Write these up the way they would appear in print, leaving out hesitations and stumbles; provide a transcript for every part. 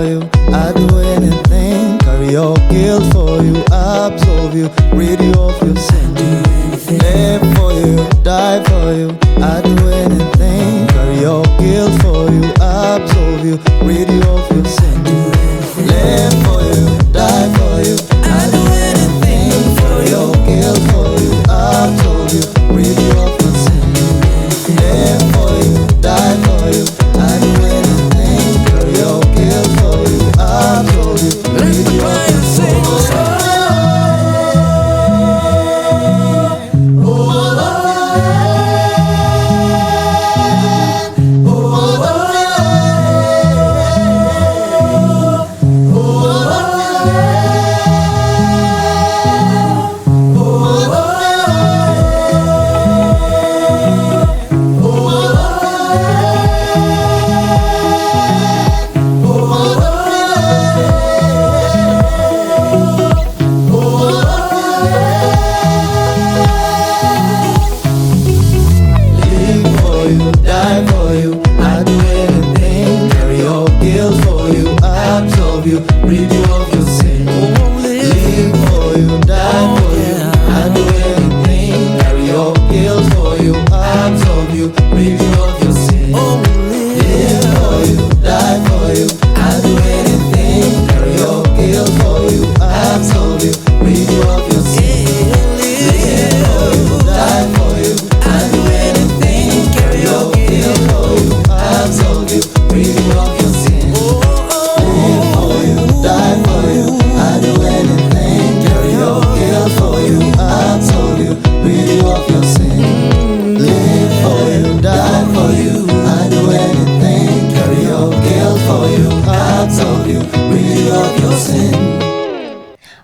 for you, I do anything. Carry your guilt for you, absolve you, rid you of your sin. Live for you, die for you, I do anything. Carry your guilt for you, absolve you, rid you of your sin. Live for you, die for you, I do anything. Carry your guilt for you, absolve you, rid you of your sin. Live for you, die for you, I do anything. Carry your guilt for you, absolve you, rid you of your sin.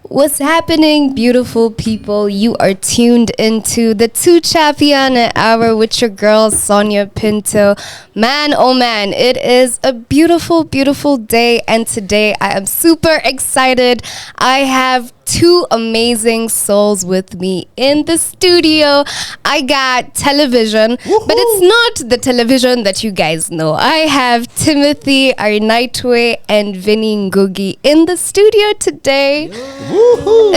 What's happening, beautiful people? You are tuned into the chapiana hour with your girl, Sonia Pinto. Man, oh man, it is a beautiful, beautiful day. And today I am super excited. I have two amazing souls with me in the studio. I got television, but it's not the television that you guys know. I have Timothy, Arinaitwe and Vini Ngugi in the studio today. Woohoo!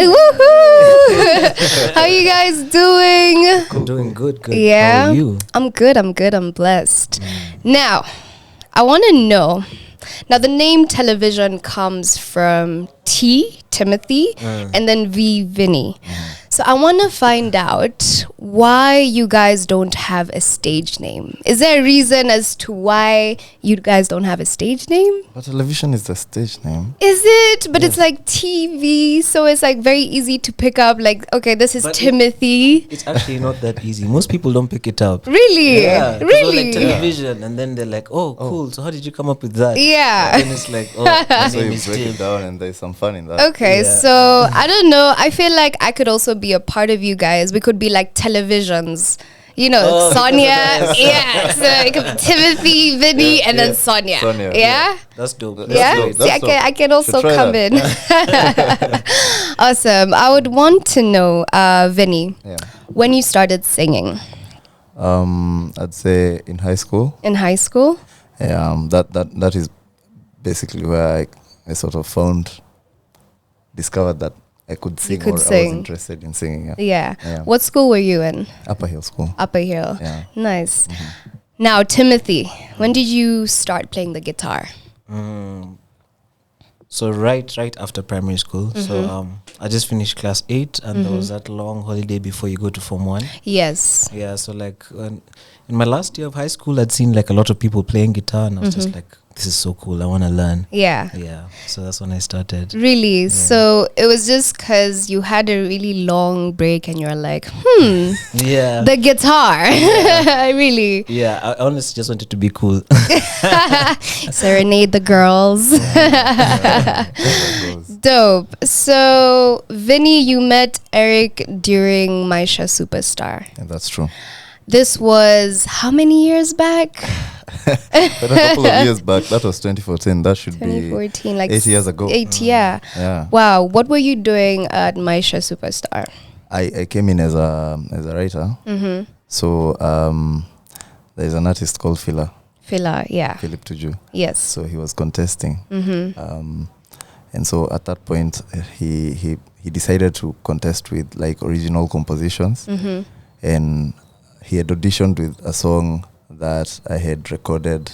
How are you guys doing? I'm doing good. Yeah? How are you? I'm good. I'm blessed. Now, I want to know. Now, the name television comes from T, Timothy, and then V, Vinny. So I want to find out why you guys don't have a stage name. Is there a reason as to why you guys don't have a stage name? But television is the stage name. Is it? But it's like TV, so it's like very easy to pick up. Like, okay, this is But Timothy. It's actually not that easy. Most people don't pick it up. Really? Yeah. Really? Like television, and then they're like, "Oh, cool. So how did you come up with that?" Yeah. And then it's like, "Oh, my So name you is break Tim." it down and there's some fun in that. Okay, Yeah. so I don't know. I feel like I could also be a part of you guys. We could be like televisions. You know, Sonia. Yeah. So it could be Timothy, Vinny, and then Sonia. Sonia, yeah? That's dope. Yeah? dope. See, I can also Should try come that. in. Awesome. I would want to know, Vinny, when you started singing. I'd say in high school. In high school? That is basically where I sort of discovered that I could sing, could or sing. I was interested in singing. Yeah. Yeah. What school were you in? Upper Hill School. Upper Hill. Yeah. Nice. Now, Timothy, when did you start playing the guitar? So right after primary school. So I just finished class 8, and there was that long holiday before you go to Form 1. Yes. Yeah. So like in my last year of high school, I'd seen like a lot of people playing guitar, and I was just like, this is so cool. I want to learn. Yeah. Yeah. So that's when I started. Really? Yeah. So it was just because you had a really long break and you're like, Yeah. the guitar. Really? Yeah. I honestly just wanted to be cool. Serenade the girls. Dope. So, Vinny, you met Eric during Maisha Superstar. Yeah, that's true. This was how many years back? But a couple of years back. That was 2014. That should 2014, be like 8 years ago. 8, yeah. Yeah. Wow. What were you doing at Maisha Superstar? I came in as a writer. So there's an artist called Fila. Philip Tuju. Yes. So he was contesting. And so at that point, he decided to contest with like original compositions. And he had auditioned with a song that I had recorded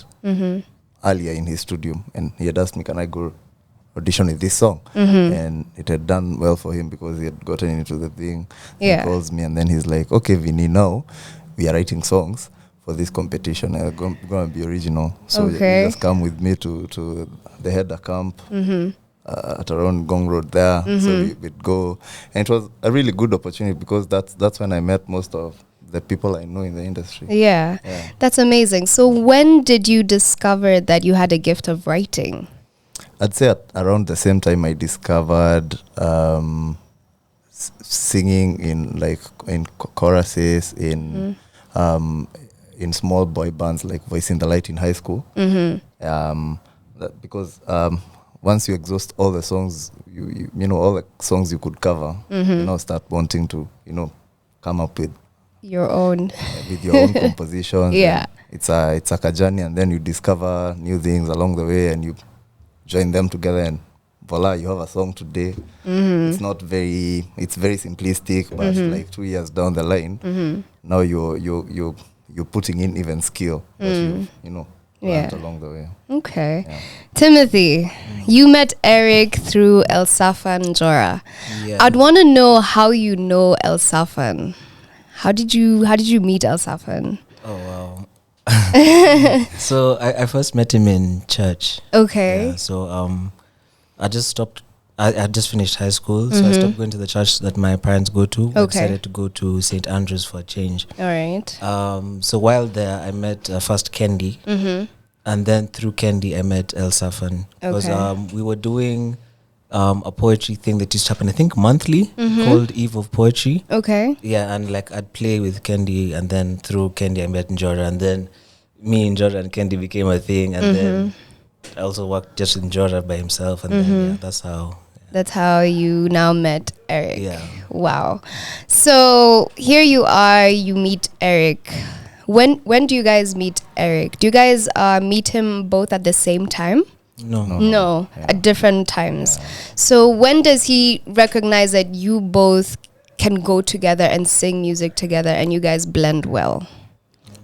earlier in his studio. And he had asked me, can I go audition with this song? And it had done well for him because he had gotten into the thing. He calls me and then he's like, okay, Vini, now we are writing songs for this competition. I'm going to be original. So you just come with me to the header camp at around Gong Road there. So we'd go. And it was a really good opportunity because that's when I met most of the people I know in the industry. Yeah. That's amazing. So when did you discover that you had a gift of writing? I'd say around the same time I discovered singing in choruses, in small boy bands like Voice in the Light in high school. Because once you exhaust all the songs, you know all the songs you could cover, you know, start wanting to, you know, come up with your own compositions. It's a journey, and then you discover new things along the way, and you join them together, and voila, you have a song today. It's very simplistic, but like 2 years down the line, now you're putting in even skill that you know learned along the way. Okay. Timothy, you met Eric through El Safan Njora. I'd want to know how you know El Safan. How did you meet El Safan? Oh wow. So I first met him in church. Okay. So I just stopped. I had just finished high school, so I stopped going to the church that my parents go to. I decided to go to St. Andrew's for a change. All right. So while there, I met first Kendi, and then through Kendi, I met El Safan. Because we were doing a poetry thing that used to happen, I think, monthly, called Eve of Poetry. Okay. Yeah, and like I'd play with Kendi, and then through Kendi, I met Njora, and then me, Njora, and Kendi became a thing, and then I also worked just with Njora by himself, and then that's how. That's how you now met Eric. Yeah. Wow. So here you are, you meet Eric. When do you guys meet Eric? Do you guys meet him both at the same time? No, at different times. So when does he recognize that you both can go together and sing music together and you guys blend well?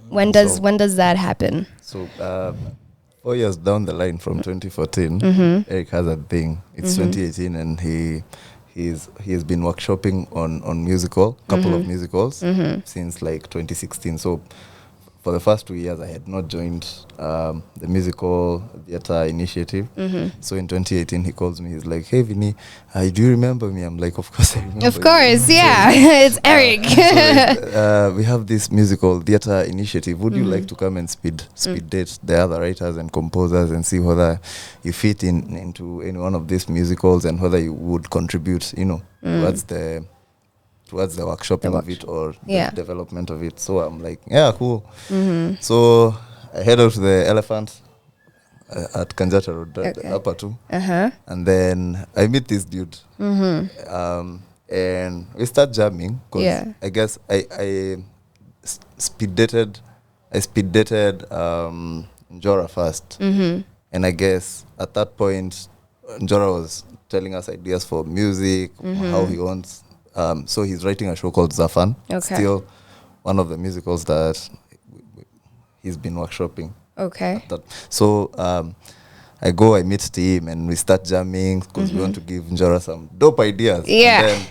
When does that happen? So 4 years down the line from 2014, Eric has a thing. It's 2018, and he has been workshopping on couple of musicals since like 2016. So for the first 2 years, I had not joined the musical theater initiative. So in 2018, he calls me. He's like, "Hey, Vini, do you remember me?" I'm like, "Of course I remember." Of course, yeah. It's Eric. So we have this musical theater initiative. Would you like to come and speed date the other writers and composers and see whether you fit into any one of these musicals and whether you would contribute, you know, towards the workshopping of it or the development of it. So I'm like, yeah, cool. So I head out to the Elephant at Kanjata Road, the upper two. And then I meet this dude. And we start jamming because I guess I speed dated Njora first. And I guess at that point, Njora was telling us ideas for music, how he wants. So he's writing a show called Zafan. Still one of the musicals that he's been workshopping. So I meet Steve, and we start jamming because we want to give Njora some dope ideas. And then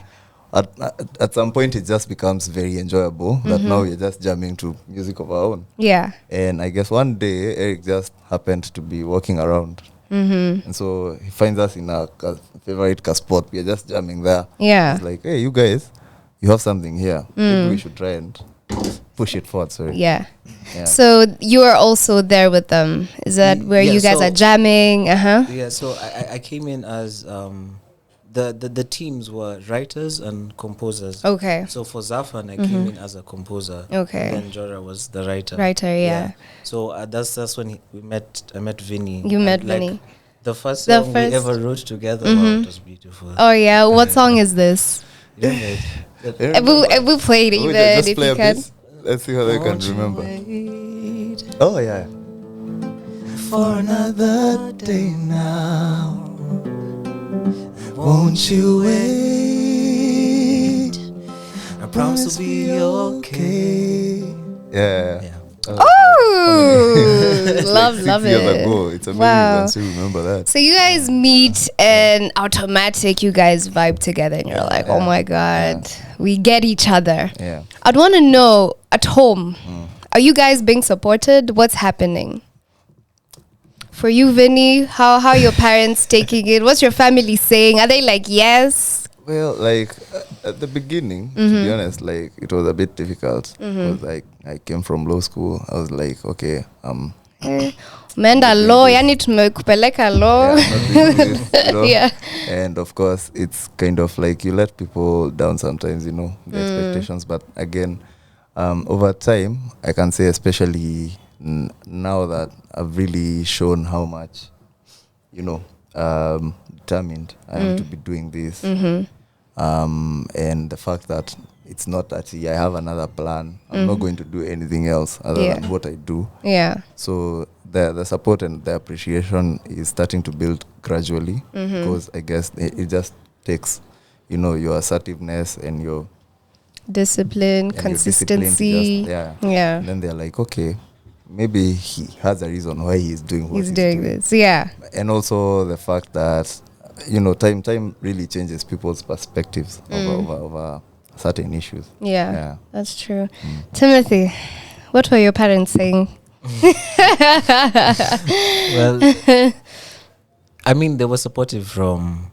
at some point it just becomes very enjoyable that now we're just jamming to music of our own. And I guess one day Eric just happened to be walking around. And so he finds us in our favorite spot. We are just jamming there. He's like, "Hey, you guys, you have something here. Maybe we should try and push it forward." So you are also there with them. Is that where you guys are jamming? Yeah, so I came in as the teams were writers and composers. So for Zafan, I came in as a composer. And then Njora was the writer. So that's when I met Vini. You met Vini. The first song we ever wrote together. Wow, it was beautiful. Oh yeah, what song is this? Yeah, we played even just if play you a can. piece. Let's see how they can remember. Oh yeah. for another day now. Won't you wait? I promise we'll be okay. Yeah. Love it. Years ago. It's amazing. Wow. I still remember that. So you guys meet and automatic you guys vibe together and you're like, oh my God, we get each other. Yeah. I'd want to know at home, are you guys being supported? What's happening? For you, Vinny, how are your parents taking it? What's your family saying? Are they like, yes? Well, like at the beginning, to be honest, like it was a bit difficult because like I came from law school. I was like, okay, Menda law, yani tumekupeleka law. Yeah. And of course, it's kind of like you let people down sometimes, you know, the expectations. But again, over time, I can say, especially now that I've really shown how much, you know, determined I am to be doing this. And the fact that it's not that I have another plan. I'm not going to do anything else other than what I do. Yeah. So the support and the appreciation is starting to build gradually because I guess it just takes, you know, your assertiveness and your discipline, consistency. And then they're like, okay, maybe he has a reason why he's doing what he's doing this. Yeah. And also the fact that, you know, time really changes people's perspectives over certain issues. Yeah, that's true. Timothy, what were your parents saying? Well, I mean, they were supportive from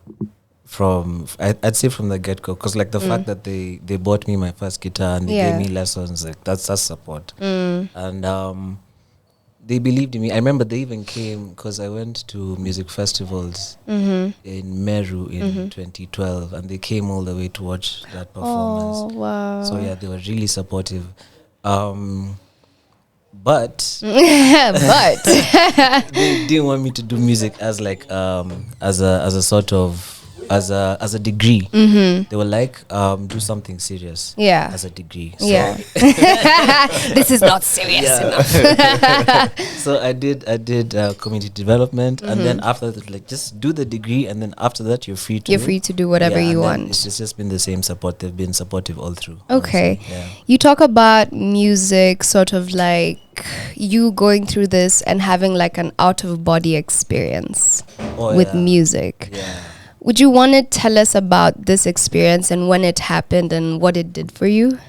I'd say from the get-go, because like the fact that they bought me my first guitar and they gave me lessons, like that's support. And they believed in me. I remember they even came because I went to music festivals in Meru in 2012, and they came all the way to watch that performance. Oh, wow. So yeah, they were really supportive. But they didn't want me to do music as like as a sort of as a degree. They were like, do something serious as a degree. So this is not serious enough. So I did community development, and then after that, like, just do the degree, and then after that you're free to do whatever you want. It's just been the same support. They've been supportive all through. Okay. You talk about music, sort of like you going through this and having like an out of body experience with music. Would you want to tell us about this experience and when it happened and what it did for you?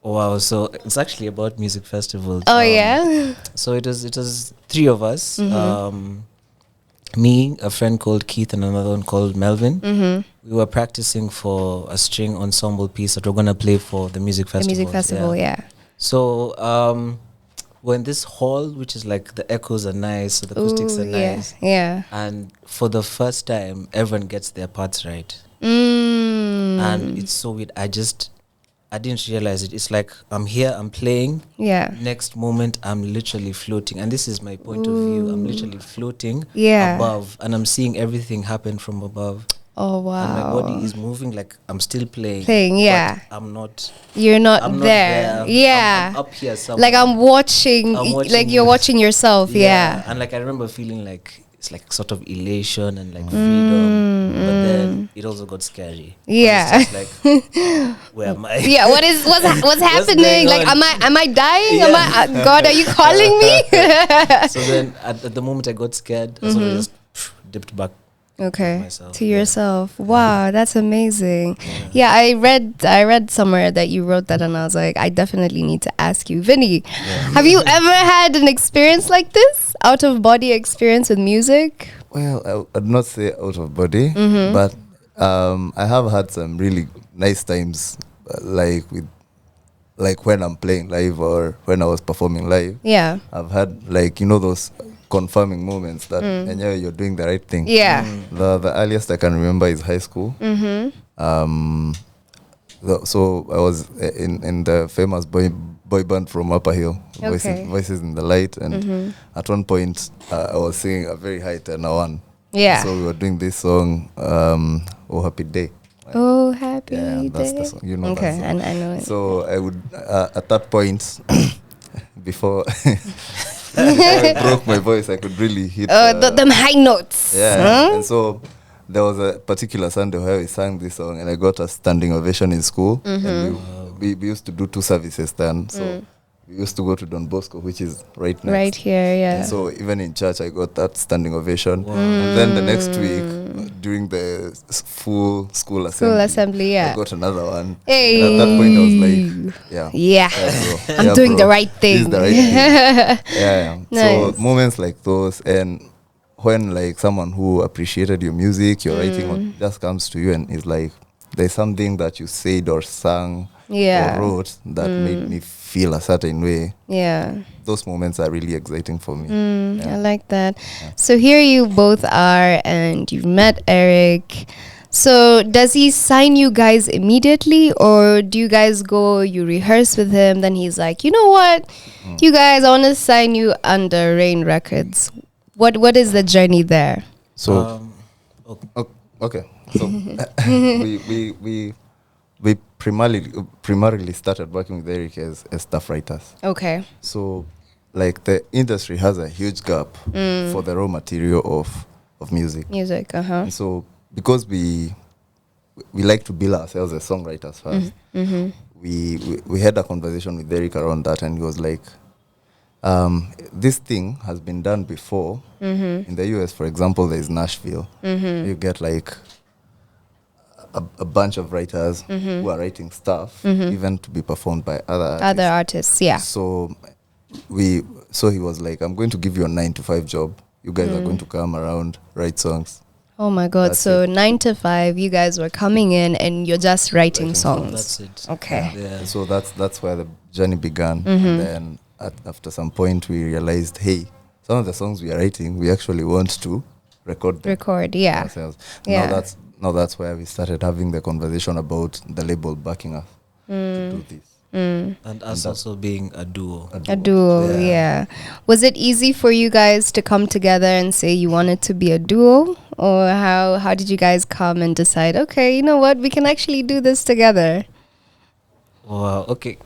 Wow, so it's actually about music festivals. Oh, yeah? So it was three of us. Me, a friend called Keith, and another one called Melvin. We were practicing for a string ensemble piece that we're going to play for the music festival. The music festival, So we're in this hall, which is like the echoes are nice, so the acoustics are nice. And for the first time, everyone gets their parts right. And it's so weird. I didn't realize it. It's like I'm here, I'm playing. Next moment, I'm literally floating. And this is my point of view. I'm literally floating above, and I'm seeing everything happen from above. Oh, wow. And my body is moving like I'm still playing. But I'm not. You're not there. I'm up here somewhere. Like I'm watching like you're watching yourself. And like I remember feeling like it's like sort of elation and like freedom. But then it also got scary. It's just like, where am I? What's happening? Like am I dying? God, are you calling me? So then at the moment I got scared, I sort of just dipped back. To yourself. Wow, that's amazing. I read somewhere that you wrote that, and I was like, I definitely need to ask you, Vinny. Have you ever had an experience like this, out of body experience with music? Well, I'd not say out of body, but I have had some really nice times, like when I'm playing live or when I was performing live. I've had like, you know, those confirming moments that and you're doing the right thing. The earliest I can remember is high school. So I was in the famous boy band from Upper Hill, Voices in the Light, and at one point I was singing a very high tenor one. So we were doing this song, Oh Happy Day. Oh Happy Day. That's the song. You know that song. And I know it. So I would at that point before I broke my voice. I could really hit them high notes. Yeah, and so there was a particular Sunday where we sang this song, and I got a standing ovation in school. And we used to do 2 services then. So we used to go to Don Bosco, which is right next. Right here, yeah. And so even in church, I got that standing ovation. Wow. And then the next week, during the full school assembly, yeah, I got another one. Hey. And at that point, I was like, I'm doing the right thing. This is the right thing. Yeah. Nice. So moments like those, and when like someone who appreciated your music, your writing, just comes to you and is like, there's something that you said or sang or wrote that made me feel a certain way. Yeah. Those moments are really exciting for me. I like that. Yeah. So here you both are and you've met Eric. So does he sign you guys immediately, or do you guys go, you rehearse with him, then he's like, you know what, you guys, I want to sign you under Rain Records. What is the journey there? So okay. So we primarily started working with Eric as staff writers. Okay. So like the industry has a huge gap for the raw material of music. And so because we like to bill ourselves as songwriters first, we had a conversation with Eric around that, and he was like, this thing has been done before. In the US, for example, there is Nashville. You get like a bunch of writers who are writing stuff, even to be performed by other artists. Yeah. So he was like, I'm going to give you a 9-to-5 job. You guys are going to come around, write songs. Oh my God. That's so 9 to 5, you guys were coming in and you're just writing songs. That's it. Okay. Yeah. So that's where the journey began. And then after some point we realized, hey, some of the songs we are writing, we actually want to record ourselves. Yeah. Now that's where we started having the conversation about the label backing us to do this. And us also being a duo. A duo, yeah. Was it easy for you guys to come together and say you wanted to be a duo? Or how did you guys come and decide, okay, you know what, we can actually do this together? Wow, okay.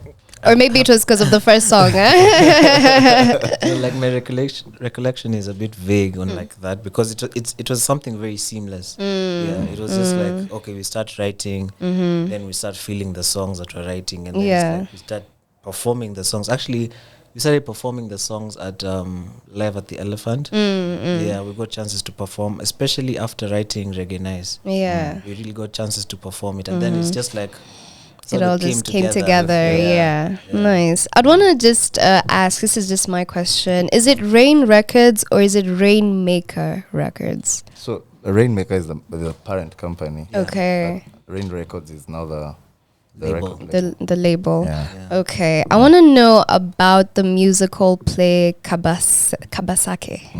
Or maybe it was because of the first song. Like my recollection is a bit vague on like that, because it was something very seamless. Yeah, it was just like, okay, we start writing, then we start feeling the songs that we're writing, and then like we start performing the songs. Actually, we started performing the songs at live at the Elephant. Yeah, we got chances to perform, especially after writing Reggae Nice. Yeah, we really got chances to perform it, and then it's just like, it all just came together. Yeah. Nice. I'd want to just ask, this is just my question, is it Rain Records or is it Rainmaker Records? So Rainmaker is the parent company. Okay. Rain Records is now the label. The label. Yeah. Okay. I want to know about the musical play Kabaseke.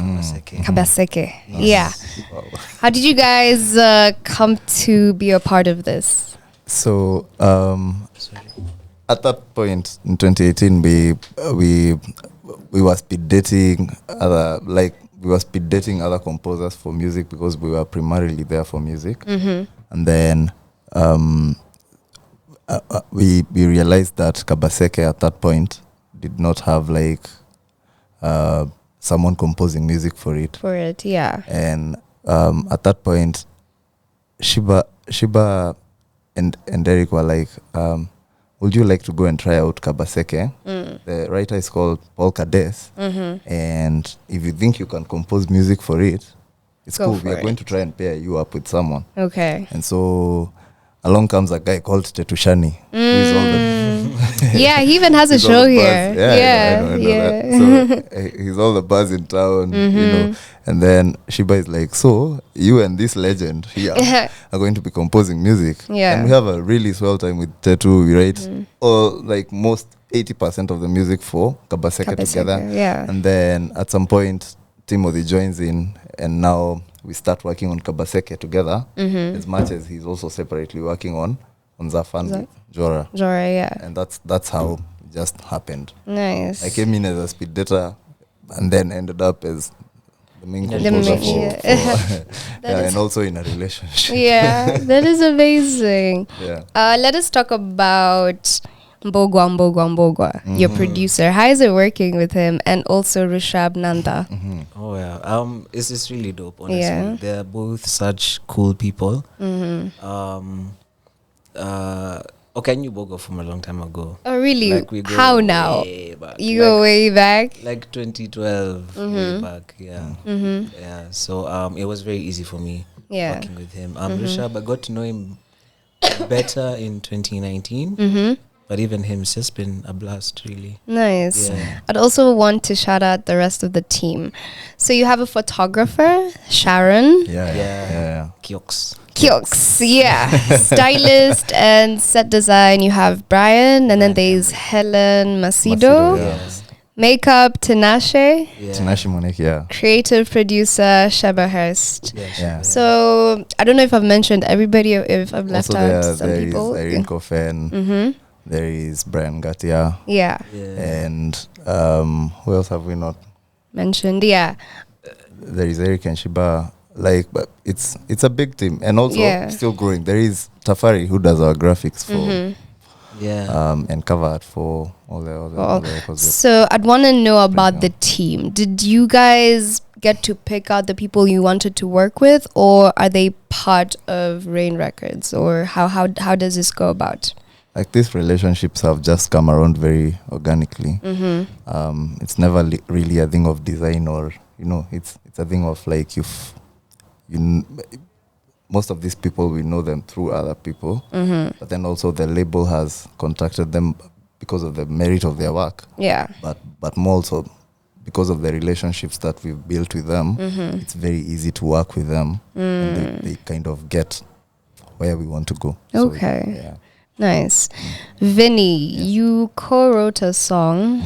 Kabaseke. Yeah. Wow. How did you guys come to be a part of this? So at that point in 2018, we were speed dating other composers for music, because we were primarily there for music. And then we realized that Kabaseke at that point did not have like someone composing music for it. Yeah. And at that point, Shiba and Eric were like, would you like to go and try out Kabaseke? The writer is called Paul Kades. And if you think you can compose music for it, it's cool. We are going to try and pair you up with someone. Okay. And so along comes a guy called Tetushani, who is all the yeah, he even has a show here. I know that. So he's all the buzz in town, you know. And then Shiba is like, so you and this legend here are going to be composing music. Yeah. And we have a really swell time with Tetu. We write like most 80% of the music for Kabaseke together. Yeah. And then at some point, Timothy joins in, and now we start working on Kabaseke together, as much as he's also separately working on Zafan Jora. Yeah. And that's how it just happened. Nice. I came in as a speed data and then ended up as the main composer for and also in a relationship. Yeah, that is amazing. Yeah. Let us talk about Mbogwa, your producer. How is it working with him? And also Rishabh Nanda. Oh yeah, it's really dope. Honestly, they're both such cool people. Okay, I knew Bogo from a long time ago. Oh really? Like we go How now? Way back. You go way back. Like 2012, way back. Yeah, yeah. So it was very easy for me working with him. Rishabh, I got to know him better in 2019. But even him, it's just been a blast, really. Nice. Yeah. I'd also want to shout out the rest of the team. So you have a photographer, Sharon. Yeah. Kiox, yeah. Stylist and set design, you have Brian. And then there's Helen Macedo. Makeup, Tinashe. Tinashe Monique, Creative producer, Sheba Hurst. So I don't know if I've mentioned everybody or if I've left out some people. There is Irene Kofen. There is Brian Gatia. And who else have we not mentioned? There is Eric and Shiba. But it's a big team, and also still growing. There is Tafari, who does our graphics for and cover art for all the records. So I'd want to know about the team. Did you guys get to pick out the people you wanted to work with, or are they part of Rain Records, or how does this go about? Like, these relationships have just come around very organically. It's never really a thing of design, or it's a thing of like most of these people, we know them through other people, but then also the label has contacted them because of the merit of their work. But more also because of the relationships that we've built with them. It's very easy to work with them, and they kind of get where we want to go. Nice. Vini, you co-wrote a song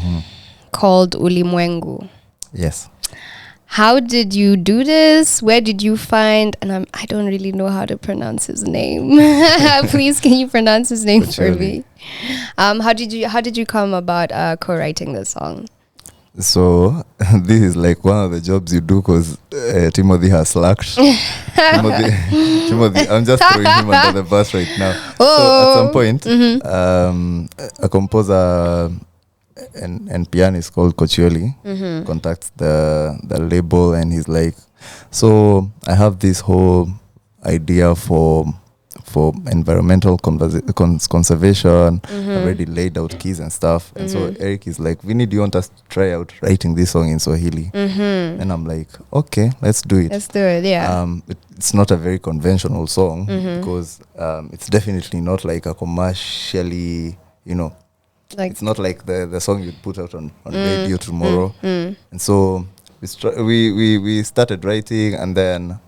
called Ulimwengu. Yes. How did you do this? Where did you find, and I don't really know how to pronounce his name. Please, can you pronounce his name for me? How did you come about co-writing the song? So this is like one of the jobs you do because Timothy has slacked. Timothy, I'm just throwing him under the bus right now. So at some point, a composer and pianist called Kochioli contacts the label, and he's like, so I have this whole idea for environmental conservation. I've already laid out keys and stuff. And so Eric is like, Vinny, do you want us to try out writing this song in Swahili? And I'm like, okay, let's do it. It's not a very conventional song because it's definitely not like a commercially, it's not like the song you'd put out on radio tomorrow. And so we started writing, and then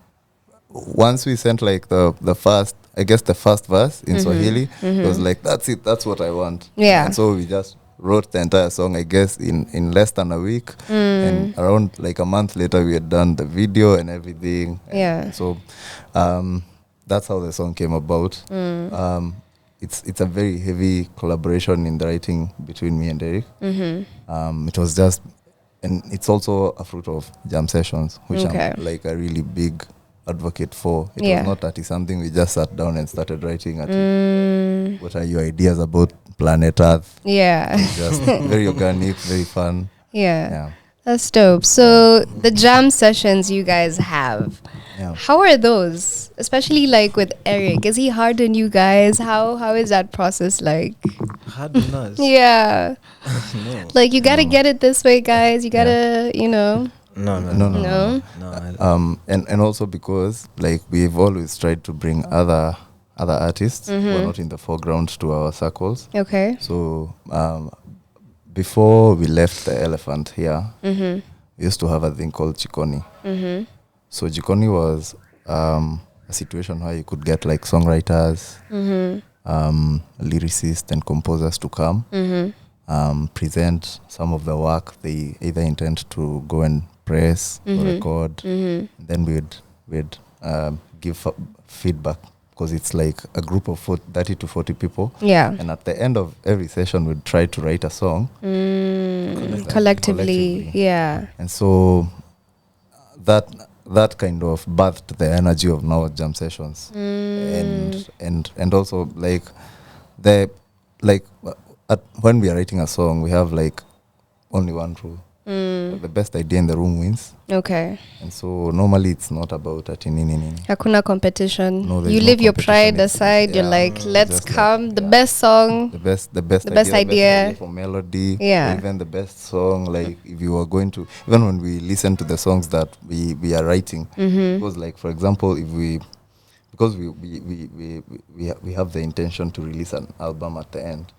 once we sent like the first verse in Swahili, it was like, that's it, that's what I want. And so we just wrote the entire song, I guess, in less than a week. And around like a month later, we had done the video and everything. And so that's how the song came about. It's a very heavy collaboration in the writing between me and Eric. It was just, and it's also a fruit of jam sessions, which I'm like a really big advocate for. It was not that something we just sat down and started writing at what are your ideas about planet Earth? Just very organic, very fun. That's dope. So the jam sessions you guys have, how are those? Especially like with Eric, is he hard on you guys? How is that process like? Hard on us? No. Like, you gotta get it this way, guys. You gotta, No. And also because like we've always tried to bring other artists who are not in the foreground to our circles. So before we left the Elephant here, we used to have a thing called Jikoni. So Jikoni was a situation where you could get like songwriters, lyricists and composers to come, present some of the work they either intend to go and press or record. Then we'd give feedback, because it's like a group of 30 to 40 people. And at the end of every session, we'd try to write a song collectively. And so that kind of birthed the energy of now jam sessions. And also like when we are writing a song, we have like only one rule. The best idea in the room wins. Okay. And so normally it's not about nini. Hakuna competition. No, you leave your pride aside. You're like, let's come. The best song. The best idea for melody. Yeah. Or even the best song. Like if you are going to, even when we listen to the songs that we are writing, because like for example, because we have the intention to release an album at the end,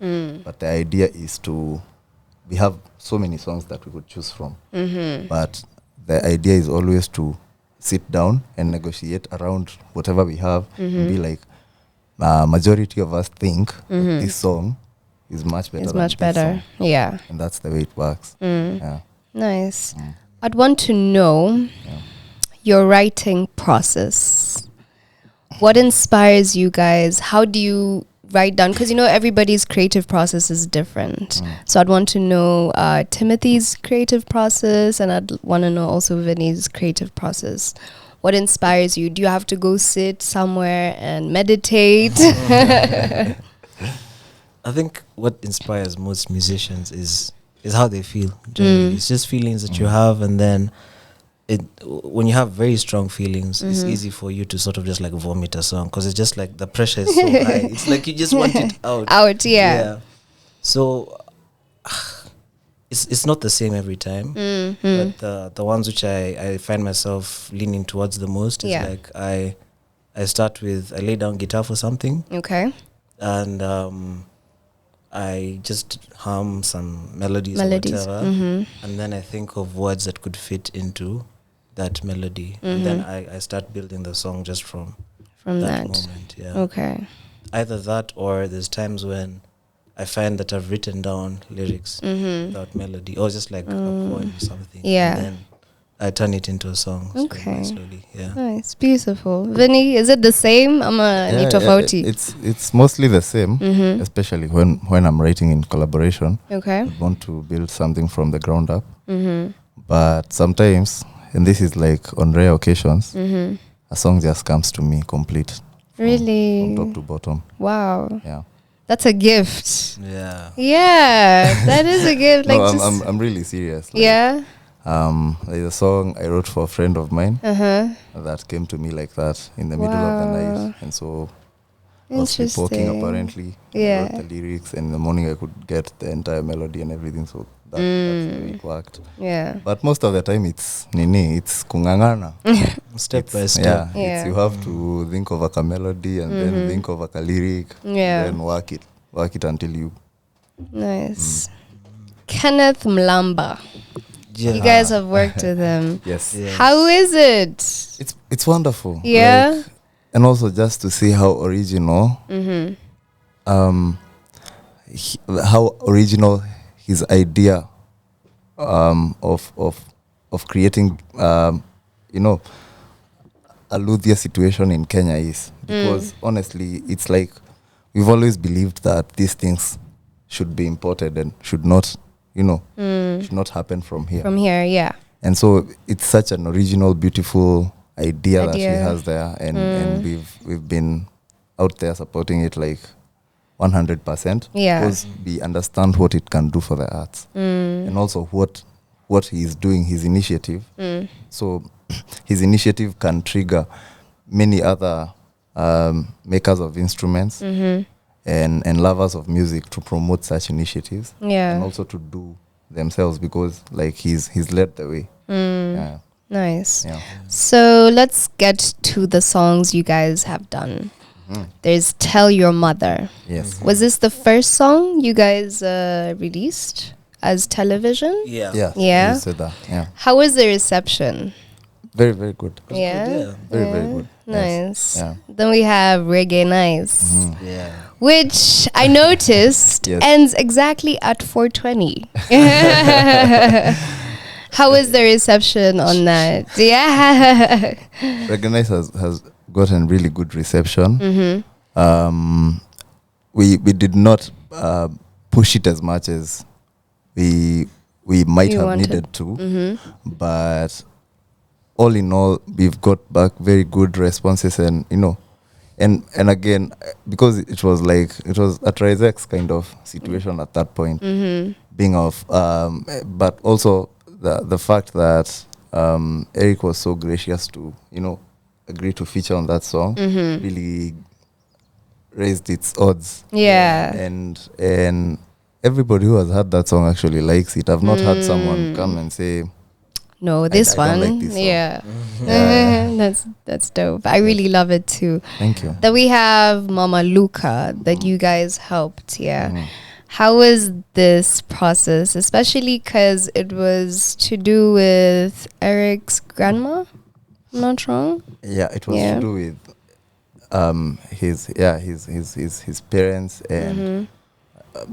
but the idea is we have so many songs that we could choose from, but the idea is always to sit down and negotiate around whatever we have, and be like, majority of us think that this song is much better. It's much better, yeah. And that's the way it works. Yeah. Nice. I'd want to know your writing process. What inspires you guys? How do you write down? Because everybody's creative process is different. So I'd want to know Timothy's creative process, and I'd want to know also Vini's creative process. What inspires you? Do you have to go sit somewhere and meditate? I think what inspires most musicians is how they feel. It's just feelings that you have, and then when you have very strong feelings, it's easy for you to sort of just like vomit a song, because it's just like the pressure is so high. It's like you just want it out. Yeah. So it's not the same every time, but the ones which I find myself leaning towards the most is like I start with, I lay down guitar for something. Okay. And I just hum some melodies. Or whatever, and then I think of words that could fit into that melody, and then I start building the song just from that moment. Yeah. Okay. Either that, or there's times when I find that I've written down lyrics without melody, or just like a poem or something. Yeah. And then I turn it into a song. Okay. Slowly. Yeah. Nice. Beautiful. Vini, is it the same? It's mostly the same, especially when I'm writing in collaboration. Okay. I want to build something from the ground up. But sometimes, and this is like on rare occasions, a song just comes to me complete. Really? From top to bottom. Wow. Yeah. That's a gift. Yeah. Yeah, that is a gift. Like, no, I'm really serious. Like, yeah. There's a song I wrote for a friend of mine that came to me like that in the middle of the night, and so I was sleepwalking apparently. Yeah. I wrote the lyrics, and in the morning I could get the entire melody and everything. So that's the way it worked. Yeah. But most of the time it's kungangana. Step by step. Yeah. You have to think of a melody and then think of a lyric. Yeah. And then work it until you. Nice. Kenneth Mlamba. Yeah. You guys have worked with him. Yes. How is it? It's wonderful. Yeah. Like, and also just to see how original, how original his idea of creating, a Luthia situation in Kenya is. Because honestly, it's like we've always believed that these things should be imported and should not should not happen from here. From here, yeah. And so it's such an original, beautiful idea that he has there, and we've been out there supporting it like 100%. Yeah. Because we understand what it can do for the arts, and also what he is doing, his initiative. So his initiative can trigger many other makers of instruments and lovers of music to promote such initiatives, and also to do themselves, because like he's led the way. Yeah. Nice. Yeah. So let's get to the songs you guys have done. There's Tell Your Mother. Yes. Was this the first song you guys released as television? Yeah. Yeah. That. Yeah. How was the reception? Very, very good. Yeah. Very, very good. Nice. Yes. Yeah. Then we have Reggae Nice. Yeah. Which I noticed ends exactly at 4:20. How is the reception on that? Yeah. Reggae Nice has gotten really good reception. We did not push it as much as we might have needed to, but all in all, we've got back very good responses, and and again, because it was a Trizex kind of situation at that point, being off, but also the fact that Eric was so gracious to, agree to feature on that song, really raised its odds. Yeah. And everybody who has heard that song actually likes it. I've not had someone come and say, no, this one. Don't like this song. Yeah. That's dope. I really love it too. Thank you. Then we have Mama Luca that you guys helped. Yeah. How was this process, especially because it was to do with Eric's grandma? I'm not wrong. Yeah, it was to do with his parents and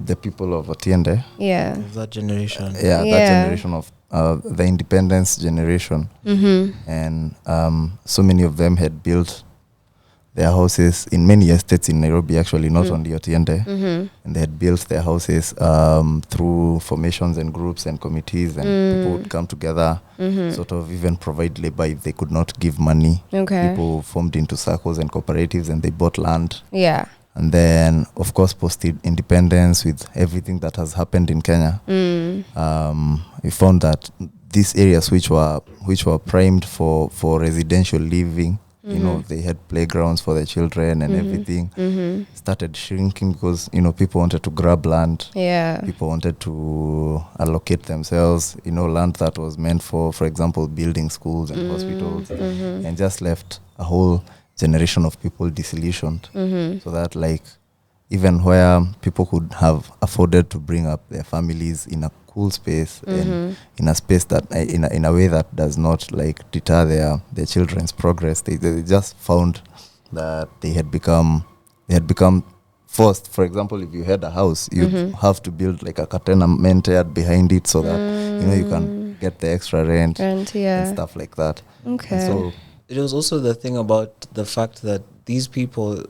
the people of Otiende. Yeah. That generation. Yeah, that generation of the independence generation. And so many of them had built their houses in many estates in Nairobi, actually, not only Otiende. And they had built their houses through formations and groups and committees, and people would come together, sort of even provide labor if they could not give money. Okay. People formed into circles and cooperatives, and they bought land. Yeah. And then, of course, post-independence, with everything that has happened in Kenya, we found that these areas which were primed for residential living, they had playgrounds for the children and everything, started shrinking because, people wanted to grab land. Yeah. People wanted to allocate themselves, land that was meant for example, building schools and hospitals, and just left a whole generation of people disillusioned. So that even where people could have afforded to bring up their families in a cool space and in a space that in a way that does not deter their children's progress, they just found that they had become forced. For example, if you had a house, you have to build a tenement yard behind it so that you can get the extra rent and stuff like that. Okay. And so it was also the thing about the fact that these people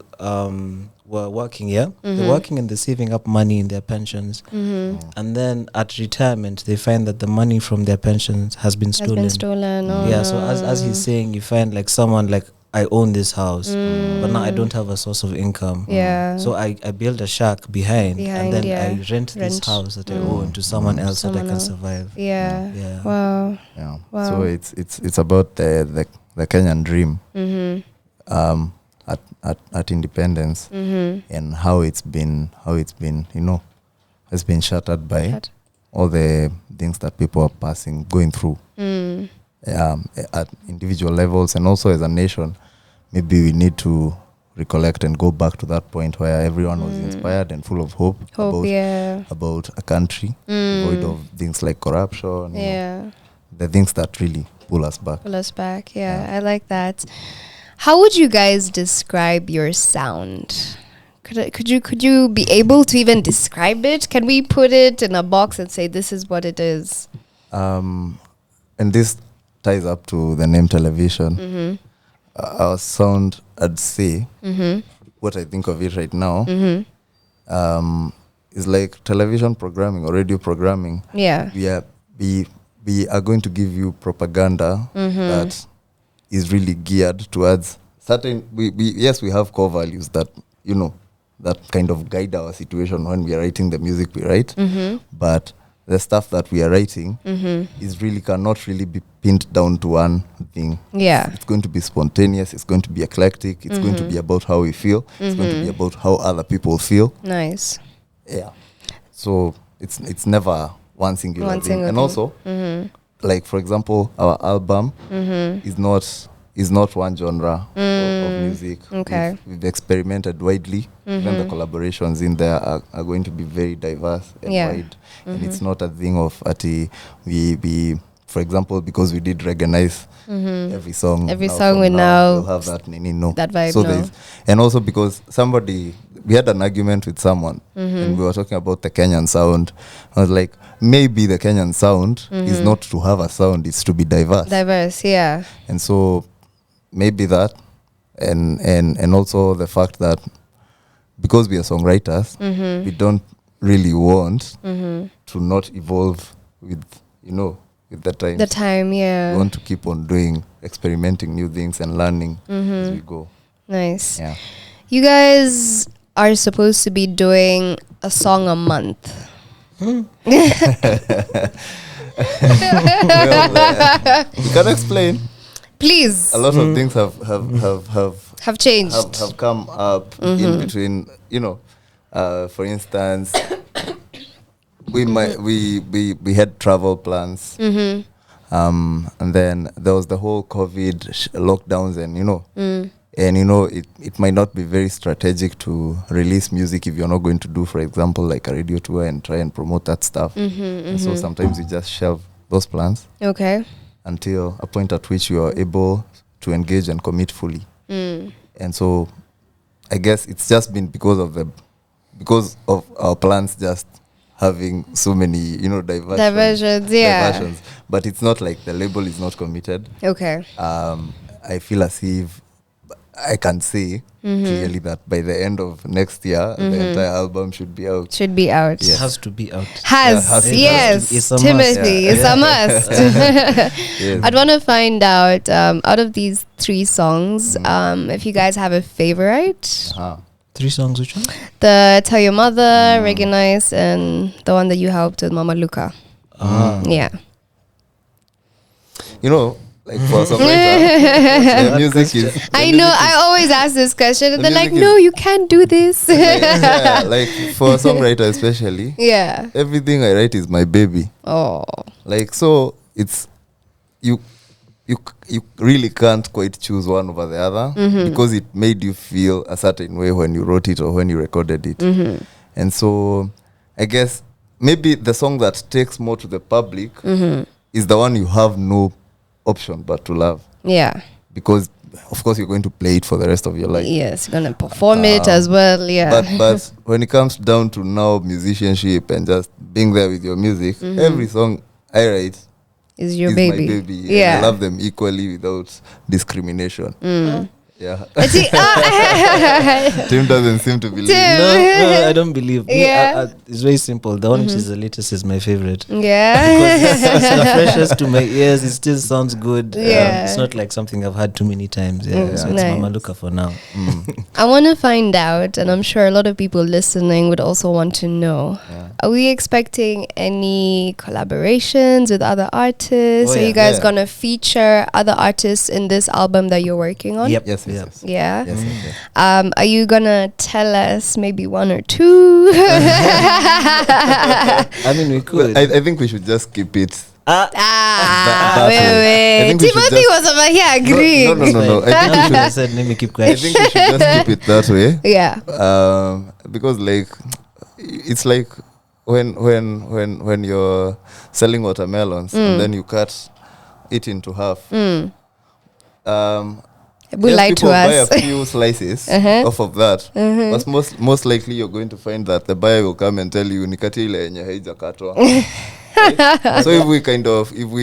were working, they're working and they're saving up money in their pensions, and then at retirement they find that the money from their pensions has been stolen. So as he's saying, you find someone I own this house, but now I don't have a source of income. Yeah. So I build a shack behind and then I rent this house that I own to someone else so that I can survive. Yeah. Yeah. Wow. Yeah. Wow. So it's about the Kenyan dream at independence, and how it's been has been shattered by all the things that people are going through at individual levels, and also as a nation. Maybe we need to recollect and go back to that point where everyone was inspired and full of hope about a country void of things like corruption, the things that really pull us back. Yeah. I like that. How would you guys describe your sound? Could you be able to even describe it? Can we put it in a box and say this is what it is? And this ties up to the name television. Our sound, I'd say, what I think of it right now, is like television programming or radio programming. Yeah. We are going to give you propaganda that is really geared towards certain. We have core values that that kind of guide our situation when we are writing the music we write. But the stuff that we are writing cannot really be pinned down to one thing. Yeah, it's going to be spontaneous. It's going to be eclectic. It's going to be about how we feel. It's going to be about how other people feel. Nice. Yeah. So it's never one singular thing. And also, like for example, our album is not one genre of music. Okay. We've experimented widely. Even the collaborations in there are going to be very diverse and wide. And it's not a thing of we for example, because we did recognize every song we now will have that that vibe. So and also because we had an argument with someone and we were talking about the Kenyan sound. I was like, maybe the Kenyan sound is not to have a sound, it's to be diverse. Yeah. And so maybe that and also the fact that because we are songwriters, we don't really want to not evolve with the times. The time, yeah. We want to keep on experimenting new things and learning as we go. Nice. Yeah. You guys are supposed to be doing a song a month. Well, you can explain. Please. A lot of things have changed. Have come up in between. For instance, we had travel plans, and then there was the whole COVID lockdowns, and it might not be very strategic to release music if you're not going to do, for example, like a radio tour and try and promote that stuff. And so sometimes you just shelve those plans. Okay. Until a point at which you are able to engage and commit fully. And so I guess it's just been because of our plans just having so many, diversions. But it's not like the label is not committed. Okay. I feel as if I can say clearly that by the end of next year, the entire album should be out. Should be out. Yes. It has to be out. Yes. Timothy, it's a must. Yes. I'd want to find out of these 3 songs, if you guys have a favorite. 3 songs, which one? The Tell Your Mother, Reggae Nice, and the one that you helped with Mama Luca. Yeah. Like for some the music is... I know, I always ask this question, and they're like, no, you can't do this. Like for a songwriter especially, everything I write is my baby. Oh. Like, so it's... You really can't quite choose one over the other because it made you feel a certain way when you wrote it or when you recorded it. And so I guess maybe the song that takes more to the public is the one you have no option but to love. Yeah. Because of course you're going to play it for the rest of your life. Yes, you're going to perform it as well. Yeah. But when it comes down to now musicianship and just being there with your music, every song I write is your baby. My baby. Yeah. I love them equally without discrimination. Yeah. Tim doesn't seem to believe. No, I don't believe. Yeah. It's very simple. The one which is the latest is my favorite. Yeah. Because it's the freshest to my ears. It still sounds good. Yeah. It's not like something I've had too many times. Yeah. So it's Mama Luca for now. I want to find out, and I'm sure a lot of people listening would also want to know. Yeah. Are we expecting any collaborations with other artists? Are you guys going to feature other artists in this album that you're working on? Yep. Yes. Yeah. Yes. Are you gonna tell us maybe 1 or 2? I mean, we could. I think we should just keep it. Wait. Timothy was over here agreeing. No. I said, let me keep quiet. I think we should just keep it that way. Yeah. Because it's like when you're selling watermelons and then you cut it into half. Will lie to us. Buy a few slices off of that, but most likely you're going to find that the buyer will come and tell you nikati ile yenye haijakatwa. So if we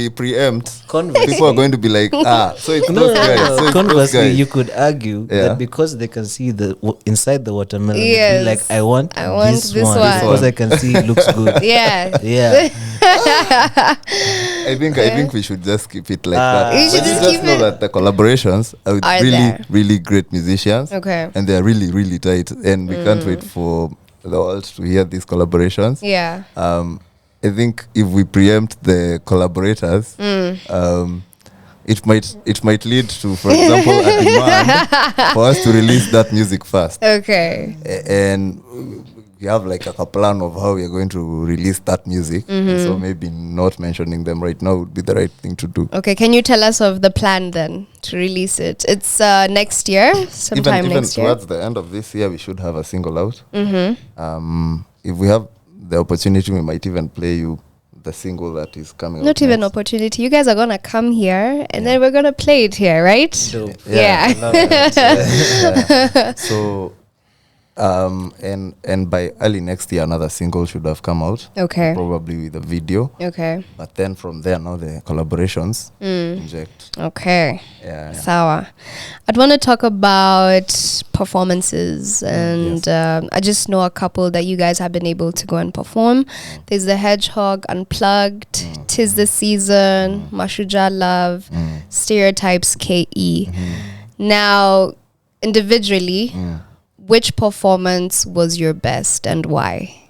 preempt, people are going to be like, so it's those guys. So conversely, you could argue that because they can see the inside the watermelon, they'll be like, I want this one because I can see it looks good. Yeah. I think we should just keep it like that. You should just know that the collaborations are with really great musicians. Okay. And they are really, really tight. And we can't wait for the world to hear these collaborations. Yeah. I think if we preempt the collaborators, it might lead to, for example, a demand for us to release that music first. Okay. And we have like a plan of how we are going to release that music. So maybe not mentioning them right now would be the right thing to do. Okay, can you tell us of the plan then to release it? It's next year, sometime next year. Even towards the end of this year, we should have a single out. If we have the opportunity, we might even play you the single that is coming out. Not even opportunity. You guys are gonna come here and then we're gonna play it here, right? Sure. Yeah. So and by early next year another single should have come out. Okay. Probably with a video. Okay. But then from there now the collaborations inject. Okay. Yeah. Sawa. I'd want to talk about performances and I just know a couple that you guys have been able to go and perform. There's the Hedgehog Unplugged, 'Tis the Season, Mashuja Love, Stereotypes KE. Now individually, which performance was your best and why?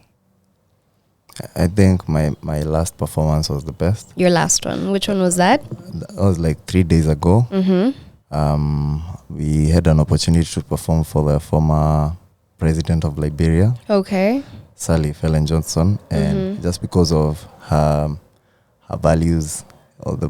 I think my last performance was the best. Your last one. Which one was that? That was like 3 days ago. We had an opportunity to perform for the former president of Liberia. Okay. Sally Ellen Johnson, and just because of her values, all the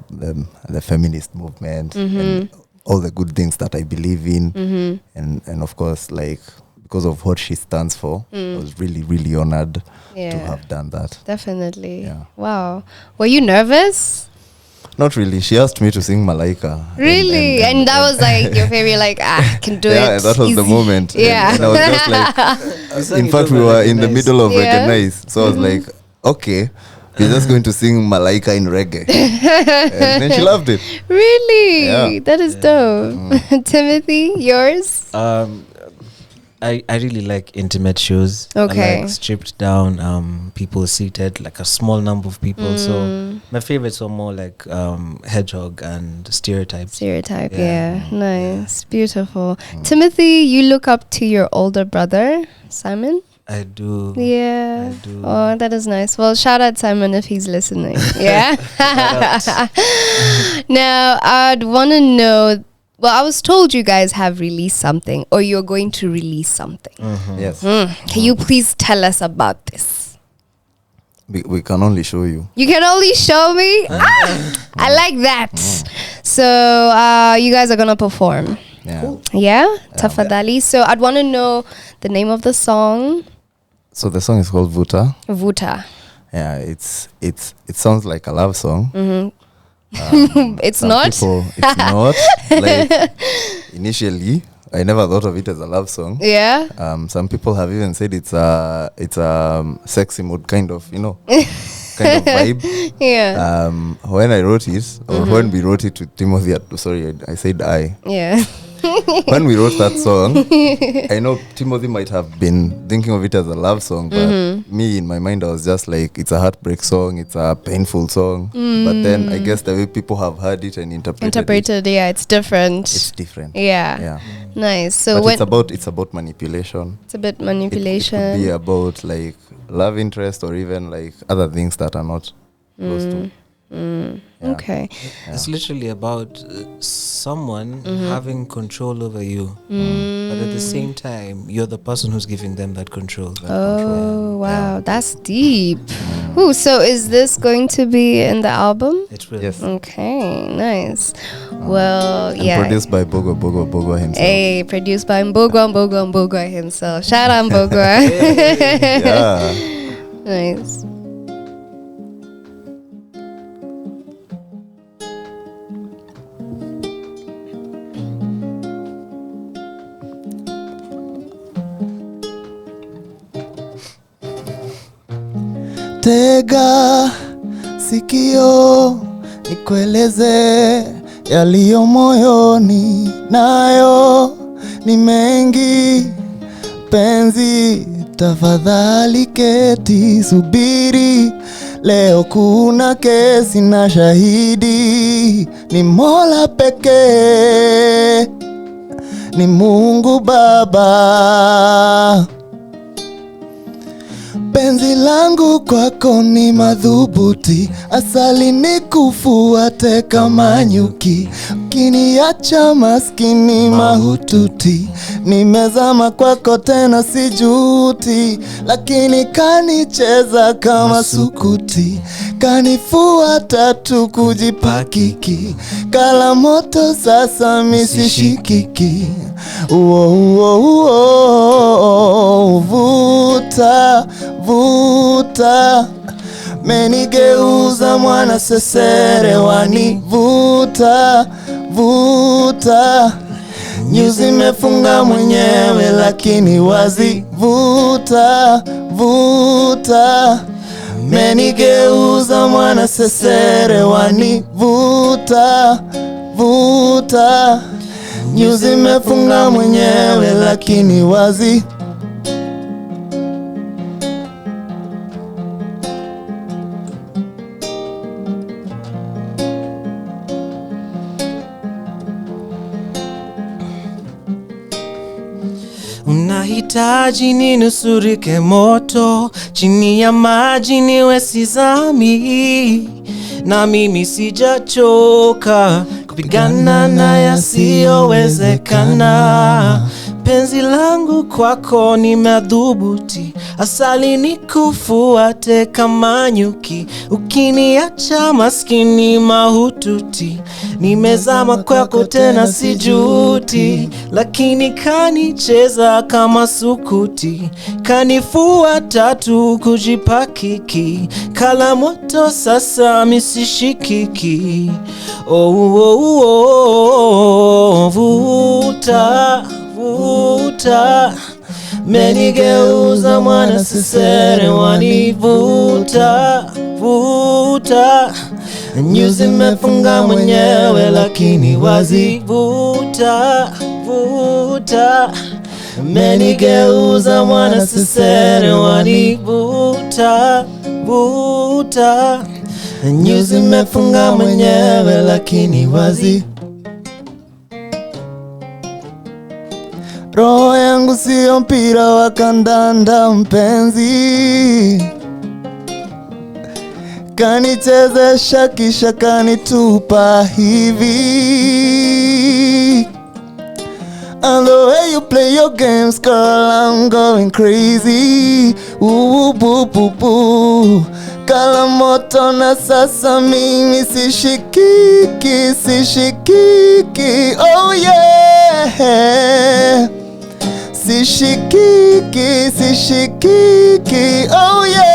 feminist movement, and all the good things that I believe in, and of course, like, because of what she stands for, I was really, really honored to have done that. Definitely. Yeah. Wow. Were you nervous? Not really. She asked me to sing Malaika. Really? And that was like your favorite, like, I can do it. Yeah, that was easy. the moment. Yeah. And I was just like, in fact, we were in the middle of Recognize. So I was like, okay, we're just going to sing Malaika in reggae. And then she loved it. Really? Yeah. That is dope. Timothy, yours? I really like intimate shows. Okay. I like stripped down, people seated, like a small number of people. So my favorites are more like Hedgehog and Stereotype. Yeah. Nice. Beautiful. Timothy, you look up to your older brother, Simon? I do. Yeah. I do. Oh, that is nice. Well, shout out Simon if he's listening. Yeah. Now, I'd want to know. Well, I was told you guys have released something, or you're going to release something. Yes. Can you please tell us about this? We can only show you. You can only show me? I like that. So, you guys are going to perform. Yeah. Cool. Yeah? Tafadhali. So, I'd want to know the name of the song. So the song is called Vuta. Vuta. Yeah, it sounds like a love song. It's not? It's not. Like, initially, I never thought of it as a love song. Yeah. Some people have even said it's a sexy mood kind of, kind of vibe. Yeah. When I wrote it, or when we wrote it with Timothy, I said I. Yeah. When we wrote that song, I know Timothy might have been thinking of it as a love song, but me, in my mind, I was just like, it's a heartbreak song, it's a painful song. But then I guess the way people have heard it and interpreted it, yeah, it's different. it's different. Yeah. Nice. So but it's about manipulation. It's a bit manipulation. It could be about like love interest or even like other things that are not close to. Yeah. Okay. It's literally about someone having control over you, but at the same time, you're the person who's giving them that control. Wow, that's deep. Ooh, so is this going to be in the album? It will. Yes. Okay, nice. Well, and produced by Bogo himself. Hey, produced by Mbogo himself. Shout out Mbogo. Yeah. Nice. Tega sikio nikueleze yaliyo moyoni, nayo ni mengi. Penzi, tafadhali keti, subiri, leo kuna kesi na shahidi. Ni Mola pekee, ni Mungu Baba. Penzi langu kwako ni madhubuti, asali ni kufuate kama nyuki. Ukiniacha maskini mahututi, nimezama kwako tena sijuti. Lakini kanicheza kama sukuti, kanifuata tu kujipakiki. Kala moto sasa misishikiki. Vuta, vuta, menigeuza mwana sesere wani. Vuta, vuta, nyuzi mefunga mwenyewe lakini wazi. Vuta, vuta, menigeuza mwana sesere wani. Vuta, vuta, nyuzi mefunga mwenyewe lakini wazi. unahitaji ninusurike moto, chini ya maji niwe sizami, na mimi sijachoka kupigana na yasiyowezekana. Penzi langu kwako ni madhubuti, asali nikufuate kama nyuki, ukiniacha maskini mahututi. Nimezama kwako tena sijuti, lakini kanicheza kama sukuti, kanifuata tu kujipakiki, kala moto sasa misishikiki. Vuta vuta, menigeuza mwana sesere, wanivuta vuta, nyuzi mefunga mwenyewe lakini wazivuta vuta, menigeuza mwana sesere, wanivuta vuta, nyuzi mefunga mwenyewe lakini wazi. Roho yangu sio mpira wa kandanda mpenzi, kanichezesha kisha kanitupa hivi. And the way you play your games, girl, I'm going crazy. Ooh, boo, boo, boo. Kala moto na sasa mimi sishikiki, sishikiki. Oh yeah, sishikiki, sishikiki. Oh yeah.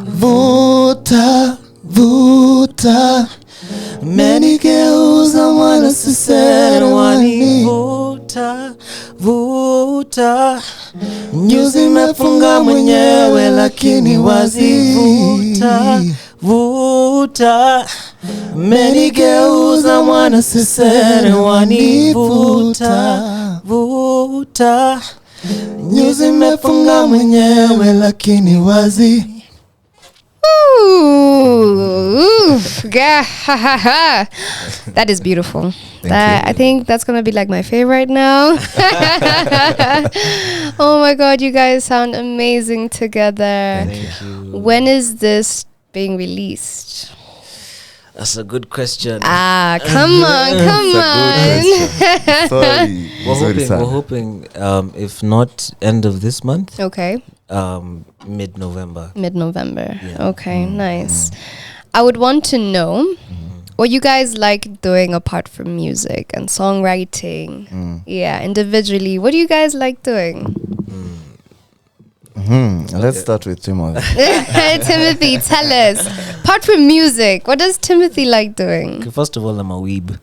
Vuta, vuta, menigeuza mwana sisere, wanivuta vuta, nyuzi mefunga mwenyewe lakini wazivuta vuta, menigeuza mwana sisere, wanivuta vuta, nyuzi mefunga mwenyewe lakini wazi. That is beautiful. I think that's gonna be like my favorite now. Oh my god, you guys sound amazing together. Thank you. When is this being released? That's a good question. Come on. Sorry. We're hoping if not end of this month. Okay. Mid-November. Yeah. Okay, nice. I would want to know what you guys like doing apart from music and songwriting. Yeah, individually, what do you guys like doing? Let's start with Timothy. Timothy, tell us. Apart from music, what does Timothy like doing? Okay, first of all, I'm a weeb.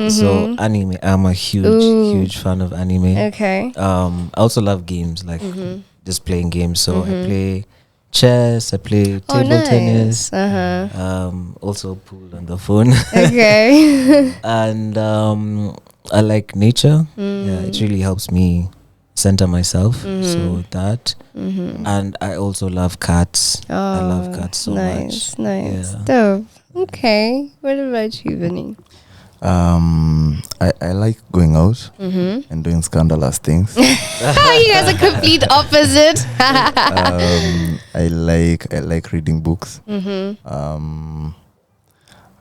So anime, I'm a huge fan of anime. Okay. I also love games, like just playing games. So I play chess, I play table tennis, also pool on the phone. Okay. And I like nature. Yeah, it really helps me center myself. So that. And I also love cats. I love cats so much. Nice. Yeah. Dope. Okay. What about you, Vini? I like going out and doing scandalous things. You guys are complete opposite. I like reading books.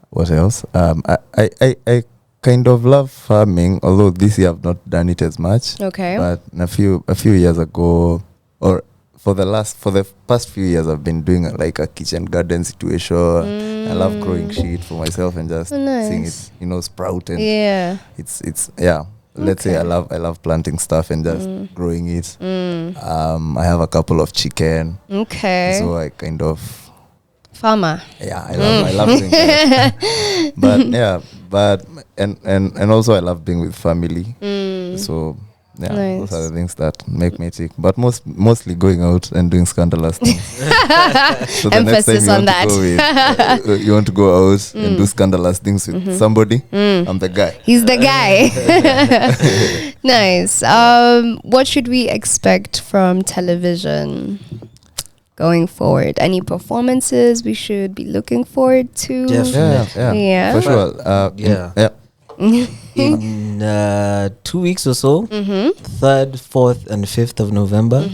What else? I kind of love farming, although this year I've not done it as much. Okay. But a few years ago, or for the past few years, I've been doing like a kitchen garden situation. I love growing shit for myself and just seeing it, sprout. And it's let's say I love planting stuff and just growing it. I have a couple of chicken. Okay. So I kind of farmer. Yeah, I love doing that. But and also I love being with family. So those are the things that make me tick. But mostly going out and doing scandalous things. So the Emphasis on that. You want to go out and do scandalous things with somebody? I'm the guy. He's the guy. Nice. What should we expect from television going forward? Any performances we should be looking forward to? Yeah. For sure. in 2 weeks or so, 3rd, 4th, and 5th of November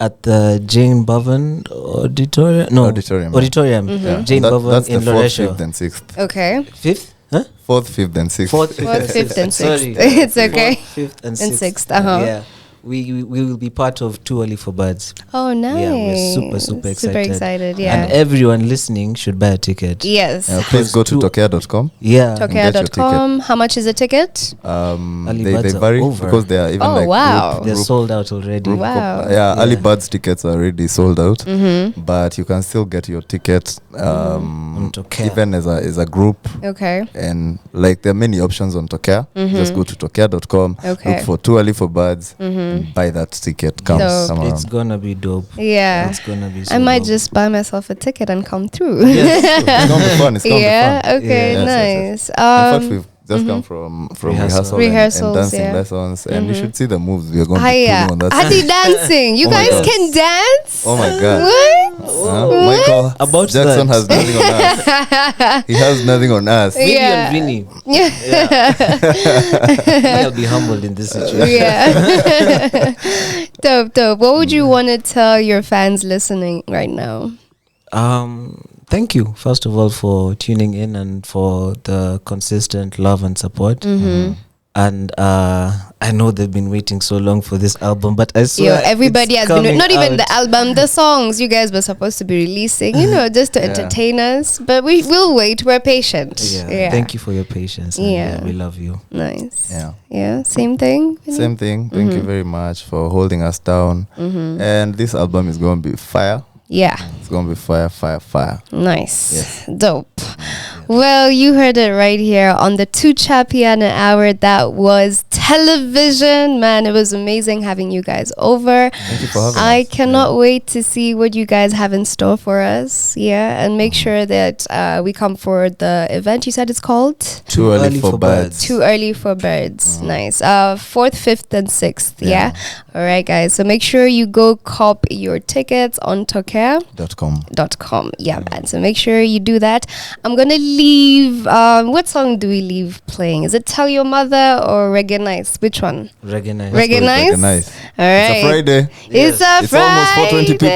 at the Jane Bowen Auditorium. No, Auditorium. Yeah. Jane Bowen that's in the 4th, Loresho. 5th, and 6th. Okay. 5th? Huh? 4th, 5th, and 6th. 4th, 5th, and 6th. Sorry. It's okay. 4th, 5th, and 6th. Yeah. We will be part of Too Early for Birds. Oh, nice. Yeah, we're super excited. Super excited, yeah. And everyone listening should buy a ticket. Yes. Please go to tokea.com. Yeah. Tokea.com. How much is a ticket? They vary because they are even they're sold out already. Early birds tickets are already sold out. But you can still get your ticket even as a group. Okay. And like there are many options on Tokea. Just go to tokea.com. Okay. Look for Too Early for Birds. Buy that ticket. It's gonna be dope. Yeah. It's gonna be so I might dope. just buy myself a ticket and come through. Yes, it's gonna be fun. It's gonna be fun. Okay, Yes, nice. in fact, we've just come from rehearsals and dancing lessons, and you should see the moves we are going to be putting on that stage. Dancing. You guys can dance? Oh my God. What? Michael About Jackson that. has nothing on us. He has nothing on us. Maybe on Vini. I'll be humbled in this situation. Yeah. Dope. What would you want to tell your fans listening right now? Thank you, first of all, for tuning in and for the consistent love and support. And I know they've been waiting so long for this album, but I swear everybody has been not even the out. album, the songs you guys were supposed to be releasing, just to entertain us. But we will wait. We're patient. Yeah. Thank you for your patience. And we love you. Nice. Yeah. Same thing. Same thing. Thank you very much for holding us down. And this album is going to be fire. Yeah. It's going to be fire. Nice. Yes. Dope. Well, you heard it right here on the Chapiana Hour. That was television. Man, it was amazing having you guys over. Thank you for having us. I cannot wait to see what you guys have in store for us. Yeah, and make sure that we come for the event. You said it's called? Too Early for Birds. Too Early for Birds. Nice. 4th, 5th, and 6th. Yeah. All right, guys. So make sure you go cop your tickets on tokea.com. Yeah, man. So make sure you do that. I'm going to leave. What song do we leave playing? Is it Tell Your Mother or Reggae Nice? Which one? Reggae Nice. Reggae Nice? Reggae Nice. All right. It's a Friday. It's a It's Friday. almost 420 people.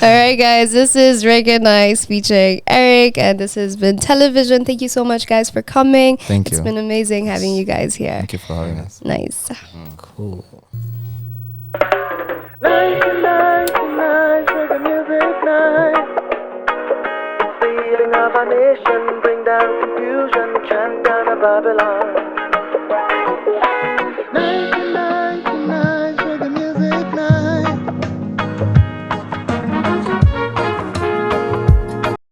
All right, guys. This is Reggae Nice featuring Eric, and this has been Television. Thank you so much, guys, for coming. Thank you. It's been amazing having you guys here. Thank you for having us. Nice. Cool. Nice, reggae music night. Feeling of a nation, bring down confusion, chant down a Babylon.